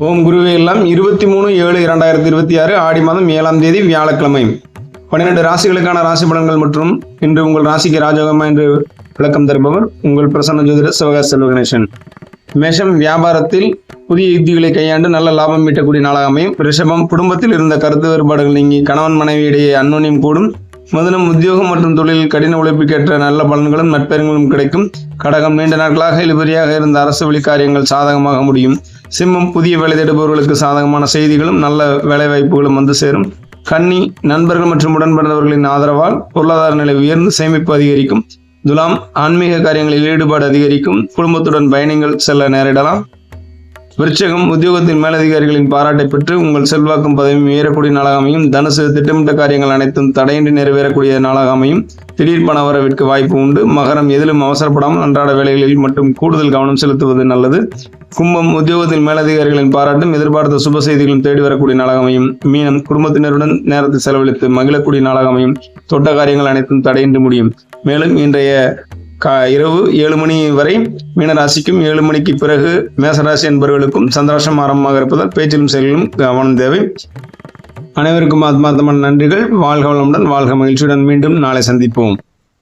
ஓம் குருவே எல்லாம் 23/7/2026 ஆடி மாதம் 7ஆம் தேதி வியாழக்கிழமை 12 ராசிகளுக்கான ராசி பலன்கள் மற்றும் இன்று உங்கள் ராசிக்கு ராஜயோகமா என்று விளக்கம் தருபவர் உங்கள் பிரசன்ன ஜோதிடர் சிவகாசி செல்வகணேசன். மேஷம், வியாபாரத்தில் புதிய யுக்திகளை கையாண்டு நல்ல லாபம் ஈட்டக்கூடிய நாளாக அமையும். ரிஷபம், குடும்பத்தில் இருந்த கருத்து வேறுபாடுகள் நீங்கி கணவன் மனைவி இடையே அந்யோன்யம் கூடும். மிதுனம், உத்தியோகம் மற்றும் தொழிலில் கடின உழைப்புக்கேற்ற நல்ல பலன்களும் நட்பெருங்களும் கிடைக்கும். கடகம், நீண்ட நாட்களாக இழுபறியாக இருந்த அரசு வழி காரியங்கள் சாதகமாக முடியும். சிம்மம், புதிய வேலை தேடுபவர்களுக்கு சாதகமான செய்திகளும் நல்ல வேலைவாய்ப்புகளும் வந்து சேரும். கன்னி, நண்பர்கள் மற்றும் உடன்பிறந்தவர்களின் ஆதரவால் பொருளாதார நிலை உயர்ந்து சேமிப்பு அதிகரிக்கும். துலாம், ஆன்மீக காரியங்களில் ஈடுபாடு அதிகரிக்கும். குடும்பத்துடன் பயணங்கள் செல்ல நேரிடலாம். விருச்சகம், உத்தியோகத்தின் மேலதிகாரிகளின் பாராட்டை பெற்று உங்கள் செல்வாக்கும் பதவியும் உயரக்கூடிய நாளாக அமையும். தனுசு, திட்டமிட்ட காரியங்கள் அனைத்தும் தடையின்றி நிறைவேறக்கூடிய நாளாக அமையும். திடீர் பண வரவிற்கு வாய்ப்பு உண்டு. மகரம், எதிலும் அவசரப்படாமல் அன்றாட வேலைகளில் மட்டும் கூடுதல் கவனம் செலுத்துவது நல்லது. கும்பம், உத்தியோகத்தின் மேலதிகாரிகளின் பாராட்டும் எதிர்பார்த்த சுப செய்திகளும் தேடி வரக்கூடிய நாளாக அமையும். மீனம், குடும்பத்தினருடன் நேரத்தை செலவழித்து மகிழக்கூடிய நாளாக அமையும். தொட்ட காரியங்கள் அனைத்தும் தடையின்றி முடியும். மேலும் இன்றைய இரவு 7 மணி வரை மீனராசிக்கும் 7 மணிக்கு பிறகு மேசராசி என்பவர்களுக்கும் சந்திராஷ்டம் ஆரம்பமாக இருப்பதால் பேச்சிலும் செயலிலும் கவனம் தேவை. அனைவருக்கும் ஆத்மார்த்தமான நன்றிகள். வாழ்க வளமுடன், வாழ்க மகிழ்ச்சியுடன். மீண்டும் நாளை சந்திப்போம்.